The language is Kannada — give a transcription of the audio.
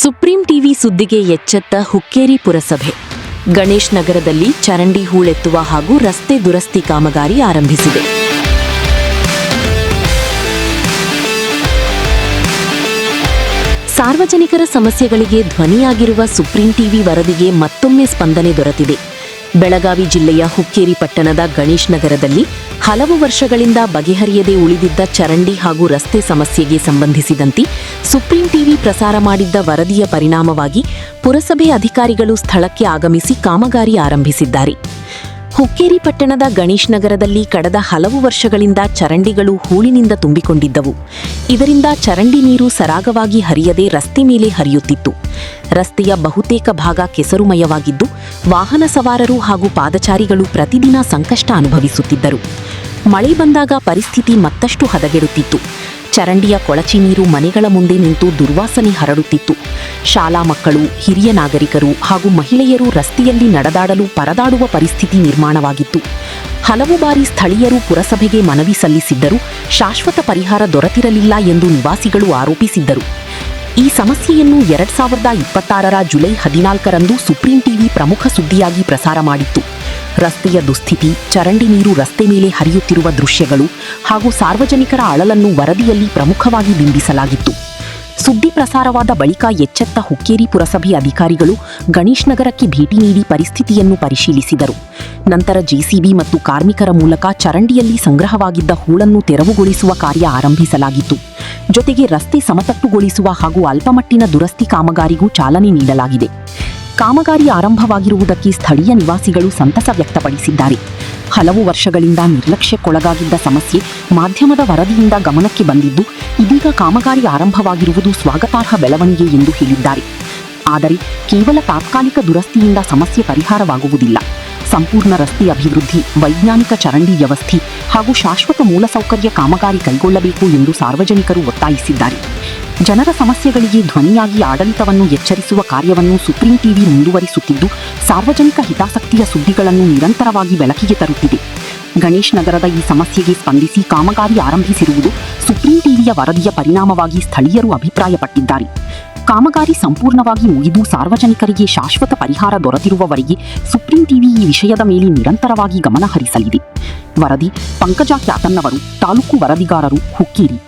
ಸುಪ್ರೀಂ ಟಿವಿ ಸುದ್ದಿಗೆ ಎಚ್ಚೆತ್ತ ಹುಕ್ಕೇರಿ ಪುರಸಭೆ. ಗಣೇಶ್ ನಗರದಲ್ಲಿ ಚರಂಡಿ ಹೂಳೆತ್ತುವ ಹಾಗೂ ರಸ್ತೆ ದುರಸ್ತಿ ಕಾಮಗಾರಿ ಆರಂಭಿಸಿದೆ. ಸಾರ್ವಜನಿಕರ ಸಮಸ್ಯೆಗಳಿಗೆ ಧ್ವನಿಯಾಗಿರುವ ಸುಪ್ರೀಂ ಟಿವಿ ವರದಿಗೆ ಮತ್ತೊಮ್ಮೆ ಸ್ಪಂದನೆ ದೊರೆತಿದೆ. ಬೆಳಗಾವಿ ಜಿಲ್ಲೆಯ ಹುಕ್ಕೇರಿ ಪಟ್ಟಣದ ಗಣೇಶ್ ನಗರದಲ್ಲಿ ಹಲವು ವರ್ಷಗಳಿಂದ ಬಗೆಹರಿಯದೆ ಉಳಿದಿದ್ದ ಚರಂಡಿ ಹಾಗೂ ರಸ್ತೆ ಸಮಸ್ಯೆಗೆ ಸಂಬಂಧಿಸಿದಂತೆ ಸುಪ್ರೀಂ ಟಿವಿ ಪ್ರಸಾರ ಮಾಡಿದ್ದ ವರದಿಯ ಪರಿಣಾಮವಾಗಿ ಪುರಸಭೆ ಅಧಿಕಾರಿಗಳು ಸ್ಥಳಕ್ಕೆ ಆಗಮಿಸಿ ಕಾಮಗಾರಿ ಆರಂಭಿಸಿದ್ದಾರೆ. ಹುಕ್ಕೇರಿ ಪಟ್ಟಣದ ಗಣೇಶ್ ನಗರದಲ್ಲಿ ಕಳೆದ ಹಲವು ವರ್ಷಗಳಿಂದ ಚರಂಡಿಗಳು ಹೂಳಿನಿಂದ ತುಂಬಿಕೊಂಡಿದ್ದವು. ಇದರಿಂದ ಚರಂಡಿ ನೀರು ಸರಾಗವಾಗಿ ಹರಿಯದೆ ರಸ್ತೆ ಮೇಲೆ ಹರಿಯುತ್ತಿತ್ತು. ರಸ್ತೆಯ ಬಹುತೇಕ ಭಾಗ ಕೆಸರುಮಯವಾಗಿದ್ದು, ವಾಹನ ಸವಾರರು ಹಾಗೂ ಪಾದಚಾರಿಗಳು ಪ್ರತಿದಿನ ಸಂಕಷ್ಟ ಅನುಭವಿಸುತ್ತಿದ್ದರು. ಮಳೆ ಬಂದಾಗ ಪರಿಸ್ಥಿತಿ ಮತ್ತಷ್ಟು ಹದಗೆಡುತ್ತಿತ್ತು. ಚರಂಡಿಯ ಕೊಳಚೆ ನೀರು ಮನೆಗಳ ಮುಂದೆ ನಿಂತು ದುರ್ವಾಸನೆ ಹರಡುತ್ತಿತ್ತು. ಶಾಲಾ ಮಕ್ಕಳು, ಹಿರಿಯ ನಾಗರಿಕರು ಹಾಗೂ ಮಹಿಳೆಯರು ರಸ್ತೆಯಲ್ಲಿ ನಡೆದಾಡಲು ಪರದಾಡುವ ಪರಿಸ್ಥಿತಿ ನಿರ್ಮಾಣವಾಗಿತ್ತು. ಹಲವು ಬಾರಿ ಸ್ಥಳೀಯರು ಪುರಸಭೆಗೆ ಮನವಿ ಸಲ್ಲಿಸಿದ್ದರೂ ಶಾಶ್ವತ ಪರಿಹಾರ ದೊರೆತಿರಲಿಲ್ಲ ಎಂದು ನಿವಾಸಿಗಳು ಆರೋಪಿಸಿದ್ದರು. ಈ ಸಮಸ್ಯೆಯನ್ನು 2026ರ ಜುಲೈ 14ರಂದು ಸುಪ್ರೀಂ ಟಿವಿ ಪ್ರಮುಖ ಸುದ್ದಿಯಾಗಿ ಪ್ರಸಾರ ಮಾಡಿತ್ತು. ರಸ್ತೆಯ ದುಸ್ಥಿತಿ, ಚರಂಡಿ ನೀರು ರಸ್ತೆ ಮೇಲೆ ಹರಿಯುತ್ತಿರುವ ದೃಶ್ಯಗಳು ಹಾಗೂ ಸಾರ್ವಜನಿಕರ ಅಳಲನ್ನು ವರದಿಯಲ್ಲಿ ಪ್ರಮುಖವಾಗಿ ಬಿಂಬಿಸಲಾಗಿತ್ತು. ಸುದ್ದಿ ಪ್ರಸಾರವಾದ ಬಳಿಕ ಎಚ್ಚೆತ್ತ ಹುಕ್ಕೇರಿ ಪುರಸಭೆ ಅಧಿಕಾರಿಗಳು ಗಣೇಶ್ ನಗರಕ್ಕೆ ಭೇಟಿ ನೀಡಿ ಪರಿಸ್ಥಿತಿಯನ್ನು ಪರಿಶೀಲಿಸಿದರು. ನಂತರ ಜೆಸಿಬಿ ಮತ್ತು ಕಾರ್ಮಿಕರ ಮೂಲಕ ಚರಂಡಿಯಲ್ಲಿ ಸಂಗ್ರಹವಾಗಿದ್ದ ಹೂಳನ್ನು ತೆರವುಗೊಳಿಸುವ ಕಾರ್ಯ ಆರಂಭಿಸಲಾಗಿತ್ತು. ಜೊತೆಗೆ ರಸ್ತೆ ಸಮತಟ್ಟುಗೊಳಿಸುವ ಹಾಗೂ ಅಲ್ಪಮಟ್ಟಿನ ದುರಸ್ತಿ ಕಾಮಗಾರಿಗೂ ಚಾಲನೆ ನೀಡಲಾಗಿದೆ. ಕಾಮಗಾರಿ ಆರಂಭವಾಗಿರುವುದಕ್ಕೆ ಸ್ಥಳೀಯ ನಿವಾಸಿಗಳು ಸಂತಸ ವ್ಯಕ್ತಪಡಿಸಿದ್ದಾರೆ. ಹಲವು ವರ್ಷಗಳಿಂದ ನಿರ್ಲಕ್ಷ್ಯಕ್ಕೊಳಗಾಗಿದ್ದ ಸಮಸ್ಯೆ ಮಾಧ್ಯಮದ ವರದಿಯಿಂದ ಗಮನಕ್ಕೆ ಬಂದಿದ್ದು, ಇದೀಗ ಕಾಮಗಾರಿ ಆರಂಭವಾಗಿರುವುದು ಸ್ವಾಗತಾರ್ಹ ಬೆಳವಣಿಗೆ ಎಂದು ಹೇಳಿದ್ದಾರೆ. ಆದರೆ ಕೇವಲ ತಾತ್ಕಾಲಿಕ ದುರಸ್ತಿಯಿಂದ ಸಮಸ್ಯೆ ಪರಿಹಾರವಾಗುವುದಿಲ್ಲ. ಸಂಪೂರ್ಣ ರಸ್ತೆ ಅಭಿವೃದ್ಧಿ, ವೈಜ್ಞಾನಿಕ ಚರಂಡಿ ವ್ಯವಸ್ಥೆ ಹಾಗೂ ಶಾಶ್ವತ ಮೂಲಸೌಕರ್ಯ ಕಾಮಗಾರಿ ಕೈಗೊಳ್ಳಬೇಕು ಎಂದು ಸಾರ್ವಜನಿಕರು ಒತ್ತಾಯಿಸಿದ್ದಾರೆ. ಜನರ ಸಮಸ್ಯೆಗಳಿಗೆ ಧ್ವನಿಯಾಗಿ ಆಡಳಿತವನ್ನು ಎಚ್ಚರಿಸುವ ಕಾರ್ಯವನ್ನು ಸುಪ್ರೀಂ ಟಿವಿ ಮುಂದುವರಿಸುತ್ತಿದ್ದು, ಸಾರ್ವಜನಿಕ ಹಿತಾಸಕ್ತಿಯ ಸುದ್ದಿಗಳನ್ನು ನಿರಂತರವಾಗಿ ಬೆಳಕಿಗೆ ತರುತ್ತಿದೆ. ಗಣೇಶ್ ನಗರದ ಈ ಸಮಸ್ಯೆಗೆ ಸ್ಪಂದಿಸಿ ಕಾಮಗಾರಿ ಆರಂಭಿಸಿರುವುದು ಸುಪ್ರೀಂ ಟಿವಿಯ ವರದಿಯ ಪರಿಣಾಮವಾಗಿ ಸ್ಥಳೀಯರು ಅಭಿಪ್ರಾಯಪಟ್ಟಿದ್ದಾರೆ. ಕಾಮಗಾರಿ ಸಂಪೂರ್ಣವಾಗಿ ಮುಗಿದು ಸಾರ್ವಜನಿಕರಿಗೆ ಶಾಶ್ವತ ಪರಿಹಾರ ದೊರೆತಿರುವವರೆಗೆ ಸುಪ್ರೀಂ ಟಿವಿ ಈ ವಿಷಯದ ಮೇಲೆ ನಿರಂತರವಾಗಿ ಗಮನ ಹರಿಸಲಿದೆ. ವರದಿ: ಪಂಕಜ ಕ್ಯಾತನ್ನವರು, ತಾಲೂಕು ವರದಿಗಾರರು, ಹುಕ್ಕೇರಿ.